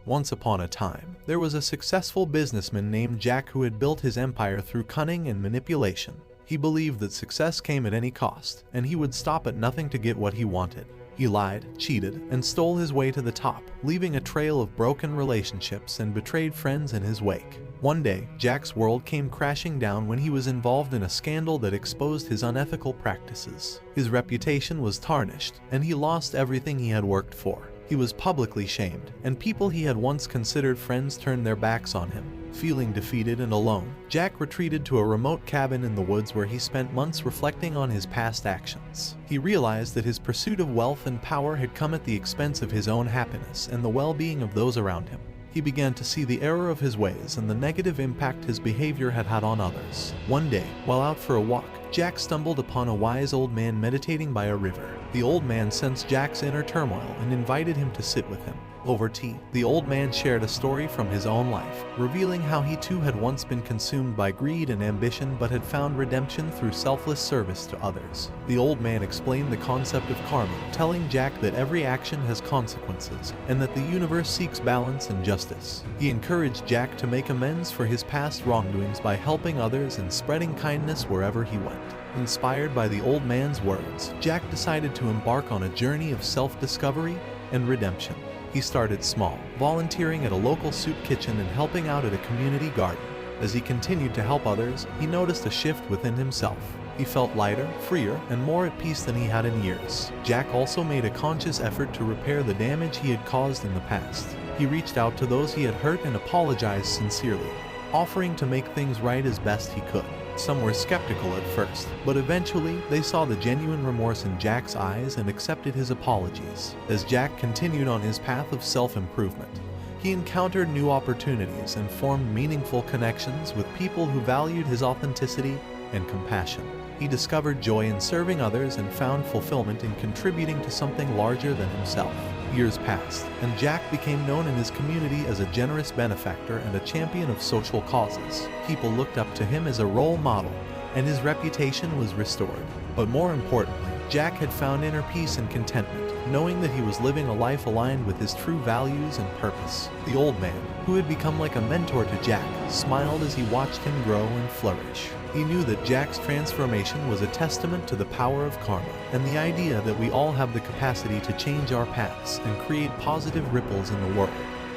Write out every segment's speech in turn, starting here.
Once upon a time, there was a successful businessman named Jack who had built his empire through cunning and manipulation. He believed that success came at any cost, and he would stop at nothing to get what he wanted. He lied, cheated, and stole his way to the top, leaving a trail of broken relationships and betrayed friends in his wake. One day, Jack's world came crashing down when he was involved in a scandal that exposed his unethical practices. His reputation was tarnished, and he lost everything he had worked for. He was publicly shamed, and people he had once considered friends turned their backs on him. Feeling defeated and alone, Jack retreated to a remote cabin in the woods where he spent months reflecting on his past actions. He realized that his pursuit of wealth and power had come at the expense of his own happiness and the well-being of those around him. He began to see the error of his ways and the negative impact his behavior had had on others. One day, while out for a walk, Jack stumbled upon a wise old man meditating by a river. The old man sensed Jack's inner turmoil and invited him to sit with him. Over tea, the old man shared a story from his own life, revealing how he too had once been consumed by greed and ambition but had found redemption through selfless service to others. The old man explained the concept of karma, telling Jack that every action has consequences and that the universe seeks balance and justice. He encouraged Jack to make amends for his past wrongdoings by helping others and spreading kindness wherever he went. Inspired by the old man's words, Jack decided to embark on a journey of self-discovery and redemption. He started small, volunteering at a local soup kitchen and helping out at a community garden. As he continued to help others, he noticed a shift within himself. He felt lighter, freer, and more at peace than he had in years. Jack also made a conscious effort to repair the damage he had caused in the past. He reached out to those he had hurt and apologized sincerely, offering to make things right as best he could. Some were skeptical at first, but eventually they saw the genuine remorse in Jack's eyes and accepted his apologies. As Jack continued on his path of self-improvement, he encountered new opportunities and formed meaningful connections with people who valued his authenticity and compassion. He discovered joy in serving others and found fulfillment in contributing to something larger than himself. Years passed, and Jack became known in his community as a generous benefactor and a champion of social causes. People looked up to him as a role model, and his reputation was restored. But more importantly, Jack had found inner peace and contentment, knowing that he was living a life aligned with his true values and purpose. The old man, who had become like a mentor to Jack, smiled as he watched him grow and flourish. He knew that Jack's transformation was a testament to the power of karma and the idea that we all have the capacity to change our paths and create positive ripples in the world.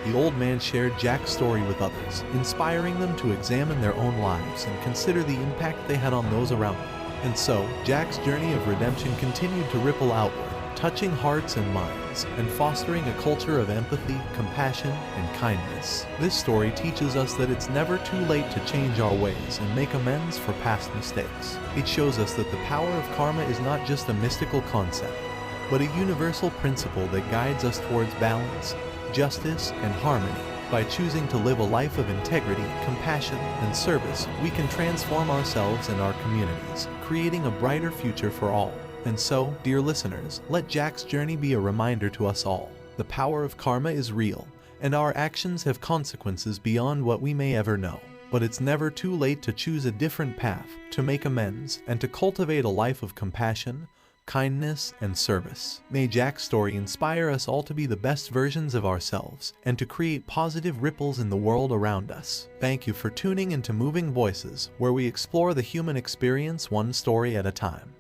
The old man shared Jack's story with others, inspiring them to examine their own lives and consider the impact they had on those around them. And so, Jack's journey of redemption continued to ripple outward, touching hearts and minds, and fostering a culture of empathy, compassion, and kindness. This story teaches us that it's never too late to change our ways and make amends for past mistakes. It shows us that the power of karma is not just a mystical concept, but a universal principle that guides us towards balance, justice, and harmony. By choosing to live a life of integrity, compassion, and service, we can transform ourselves and our communities, creating a brighter future for all. And so, dear listeners, let Jack's journey be a reminder to us all. The power of karma is real, and our actions have consequences beyond what we may ever know. But it's never too late to choose a different path, to make amends, and to cultivate a life of compassion, kindness, and service. May Jack's story inspire us all to be the best versions of ourselves and to create positive ripples in the world around us. Thank you for tuning into Moving Voices, where we explore the human experience one story at a time.